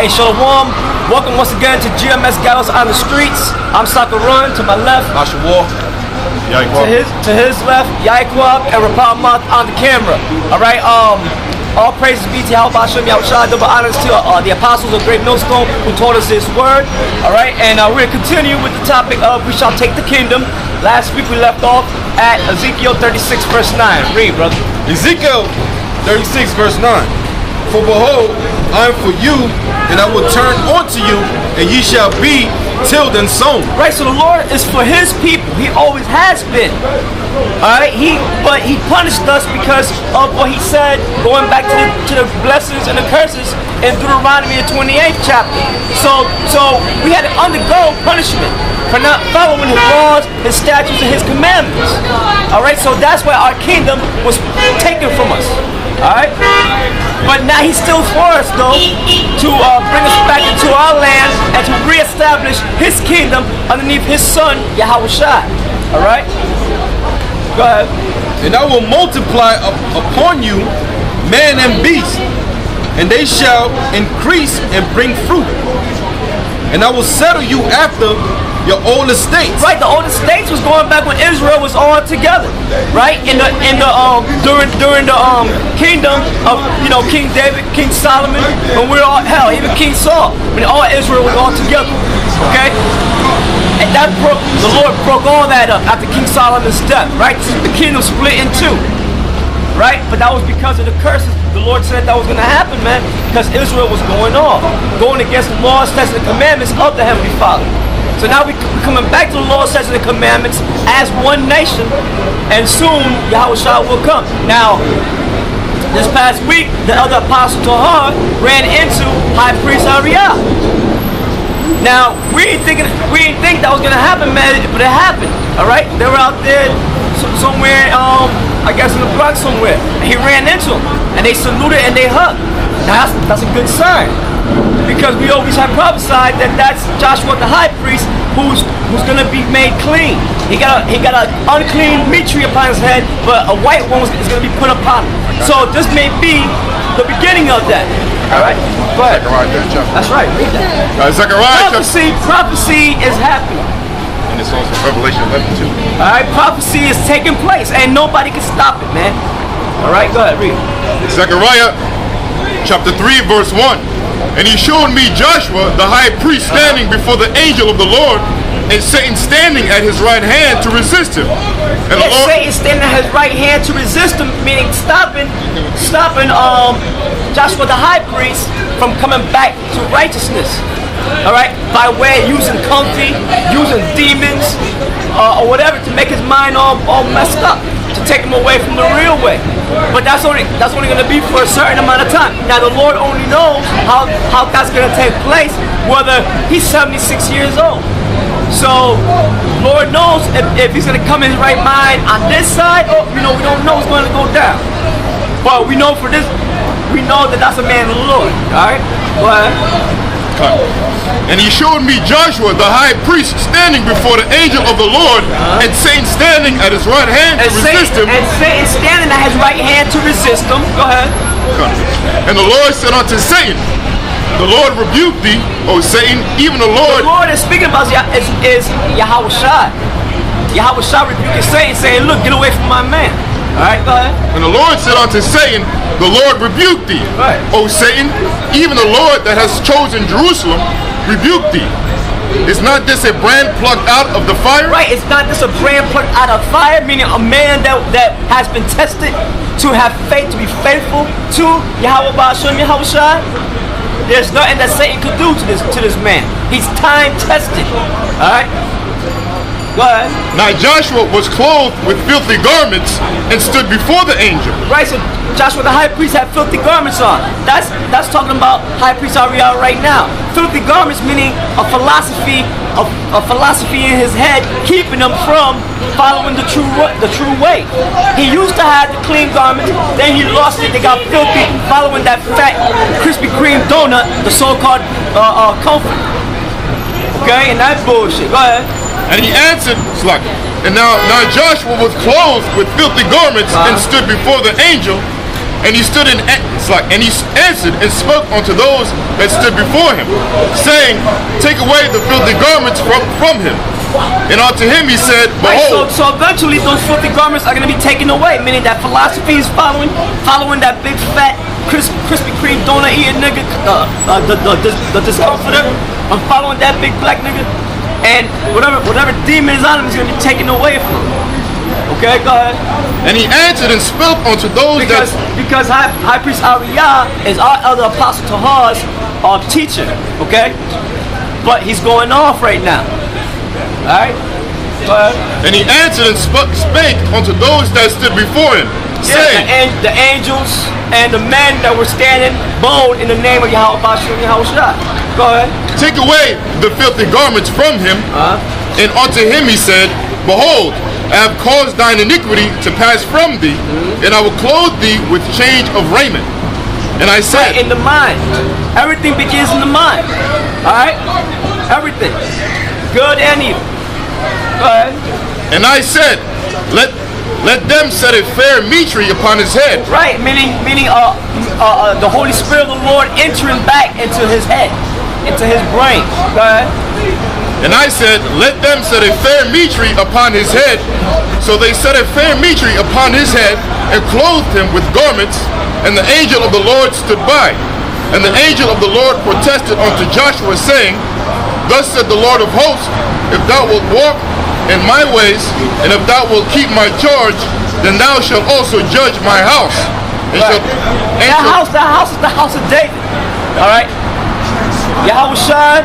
right, Shalom. Welcome once again to GMS Gals on the Streets. I'm Sakarun, to my left. Ashawar. To his left, Yaikwab and Rapamath on the camera. Alright, all praises be to Yahweh Hashem Yahushua, double honors to the apostles of Great Millstone who taught us His word. Alright, and we're going to continue with the topic of we shall take the kingdom. Last week we left off at Ezekiel 36 verse 9. Read, brother. Ezekiel 36 verse 9. For behold, I am for you, and I will turn unto you, and ye shall be tilled and sown. Right, so the Lord is for His people. He always has been. Alright, but He punished us because of what He said, going back to the blessings and the curses in Deuteronomy the 28th chapter. So we had to undergo punishment for not following His laws, His statutes, and His commandments. Alright, so that's why our kingdom was taken from us. Alright? But now He's still for us, though, to bring us back into our land and to reestablish His kingdom underneath His Son, Yahushua. Alright? Go ahead. And I will multiply upon you man and beast, and they shall increase and bring fruit. And I will settle you after your old estates. Right, the old estates was going back when Israel was all together. Right? During the kingdom of King David, King Solomon, when we were all even King Saul, when all Israel was all together. Okay? And the Lord broke all that up after King Solomon's death, right? The kingdom split in two. Right? But that was because of the curses. The Lord said that was going to happen, man, because Israel was going against the laws, statutes, and commandments of the Heavenly Father. So now we're coming back to the laws, statutes, and commandments as one nation, and soon Yahushua will come. Now, this past week, the elder apostle Tahar ran into High Priest Ariah. Now, we didn't think that was gonna happen, man, but it happened. All right, they were out there somewhere, I guess in the Bronx somewhere. And he ran into them, and they saluted and they hugged. Now that's a good sign, because we always have prophesied that that's Joshua the high priest who's gonna be made clean. He got an unclean meat tree upon his head, but a white one is gonna be put upon him. So this may be the beginning of that. All right, go ahead. That's right. Read that. Prophecy is happening. And it's also Revelation 11 too. All right, prophecy is taking place, and nobody can stop it, man. All right, go ahead, read. Zechariah chapter 3 verse 1. And he showed me Joshua the high priest standing before the angel of the Lord, and Satan standing at his right hand to resist him. And the Lord, Satan standing at his right hand to resist him, meaning stopping Joshua the high priest from coming back to righteousness. All right, by way of using comfy, using demons, or whatever to make his mind all messed up, to take him away from the real way. But that's only going to be for a certain amount of time. Now the Lord only knows how that's going to take place, whether he's 76 years old. So Lord knows if he's going to come in his right mind on this side, or we don't know what's going to go down. But we know we know that that's a man of the Lord. All right, go ahead. And he showed me Joshua the high priest standing before the angel of the Lord, and Satan standing at his right hand to resist him. And Satan standing at his right hand to resist him. Go ahead. And the Lord said unto Satan, the Lord rebuked thee, O Satan, even the Lord. The Lord is speaking about is Yahushua. Yahushua rebuking Satan, saying, look, get away from my man. All right, go ahead. And the Lord said unto Satan, the Lord rebuked thee, right. O Satan, even the Lord that has chosen Jerusalem rebuked thee. Is not this a brand plucked out of the fire? Right, it's not this a brand plucked out of fire, meaning a man that has been tested to have faith, to be faithful to Yahweh Ba'ashem Yahushua. There's nothing that Satan could do to this man. He's time tested. All right. Go ahead. Now Joshua was clothed with filthy garments and stood before the angel. Right, so Joshua the high priest had filthy garments on. That's talking about High Priest Ariel right now. Filthy garments meaning a philosophy in his head, keeping him from following the true way. He used to have the clean garments, then he lost it. They got filthy, following that fat Krispy Kreme donut, the so-called comfort. Okay, and that bullshit. Go ahead. And he answered, and now Joshua was clothed with filthy garments and stood before the angel. And he stood and he answered and spoke unto those that stood before him, saying, Take away the filthy garments from him. And unto him he said, Behold. Right, so eventually those filthy garments are going to be taken away, meaning that philosophy is following that big fat Krispy Kreme donut eating nigga, the discomforter. I'm following that big black nigga, and whatever demon is on him is going to be taken away from him. Okay, go ahead. And he answered and spoke unto those because High Priest Ariah is our elder apostle Tahar's teacher. Okay, but he's going off right now. All right. Go ahead. And he answered and spake unto those that stood before him, saying, the angels and the men that were standing bold in the name of Yahweh Bashir and Yahushua. Go ahead. Take away the filthy garments from him. And unto him he said, Behold, I have caused thine iniquity to pass from thee, and I will clothe thee with change of raiment. And I said, in the mind. Everything begins in the mind. Alright? Everything. Good and evil. Go ahead. And I said, let them set a fair mitre upon his head. Right, meaning the Holy Spirit of the Lord entering back into his head, into his brain. Go ahead. And I said, Let them set a fair mitre upon his head. So they set a fair mitre upon his head, and clothed him with garments. And the angel of the Lord stood by. And the angel of the Lord protested unto Joshua, saying, Thus said the Lord of hosts, If thou wilt walk in my ways, and if thou wilt keep my charge, then thou shalt also judge my house. And that house is the house of David. Alright? Yahushua,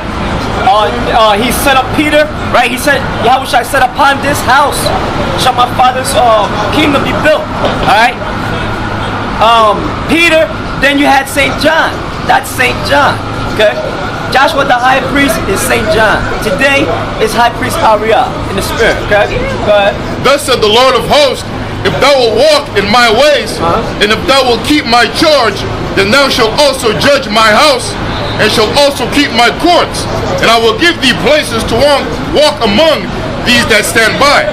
he set up Peter, right? He said, Yahushua said, Upon this house shall my father's kingdom be built. Alright? Peter, then you had St. John. That's St. John. Okay? Joshua the high priest is St. John. Today is High Priest Ariah in the spirit. Okay? Go ahead. Thus said the Lord of hosts, If thou wilt walk in my ways, and if thou wilt keep my charge, then thou shalt also judge my house, and shalt also keep my courts. And I will give thee places to walk among these that stand by.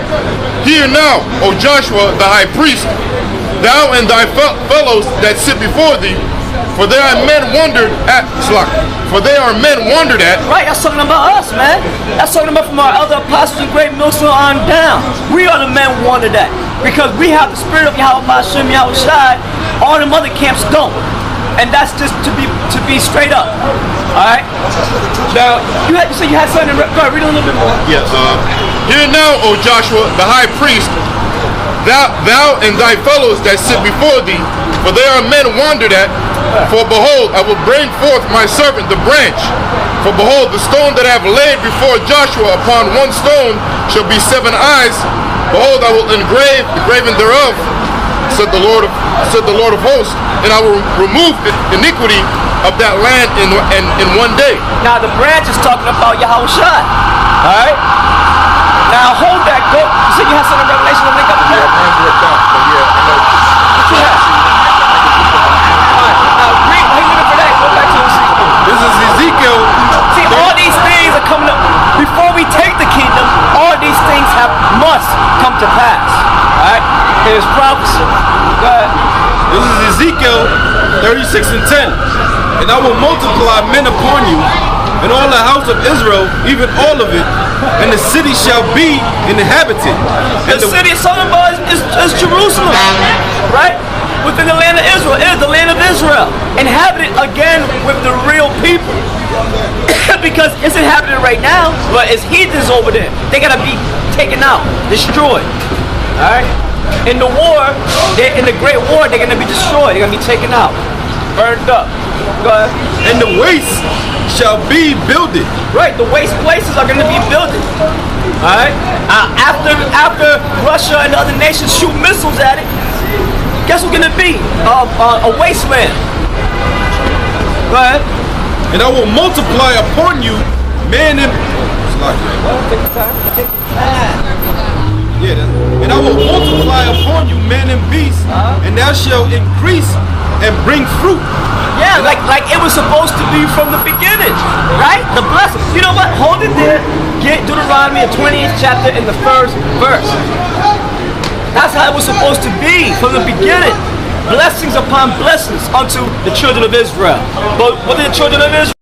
Hear now, O Joshua the high priest, thou and thy fellows that sit before thee, for they are men wondered at. Right, that's talking about us, man. That's talking about from our other apostles and great millstone on down. We are the men wondered at, because we have the spirit of Yahweh Bashim Yahushai. All them other camps don't, and that's just to be straight up. All right. Now you said you had something. Go ahead, read a little bit more. Yes. Hear now, O Joshua the high priest, thou and thy fellows that sit before thee, for they are men wondered at. For behold, I will bring forth my servant the branch. For behold, the stone that I have laid before Joshua, upon one stone shall be 7 eyes. Behold, I will engrave the graven thereof, said the Lord of hosts, and I will remove the iniquity of that land in one day. Now the branch is talking about Yahushua. All right. Now hold that. Go. You said you have some revelation to link up with that. What you have? This is Ezekiel. See, all these things are coming up. Before we take the kingdom, all these things must come to pass. Alright? Here's prophecy. Go ahead. This is Ezekiel 36 and 10. And I will multiply men upon you, and all the house of Israel, even all of it, and the city shall be inhabited. And the city of Solomon is Jerusalem. Right? Within the land of Israel. It is the land of Israel. Inhabited again with the real people. Because it's inhabited right now, but it's heathens over there. They gotta be taken out, destroyed. Alright? In the war, in the great war, they're gonna be destroyed. They're gonna be taken out. Burned up. Go ahead. And the waste shall be builded. Right, the waste places are gonna be builded. Alright? After Russia and other nations shoot missiles at it, guess what's gonna be? A wasteland. Go ahead. And I will multiply upon you man and and I will multiply upon you man and beast, and thou shalt increase and bring fruit. Yeah, like it was supposed to be from the beginning, right? The blessing. You know what? Hold it there. Get Deuteronomy, the 20th chapter, in the first verse. That's how it was supposed to be from the beginning. blessings upon blessings unto the children of Israel. But what did the children of Israel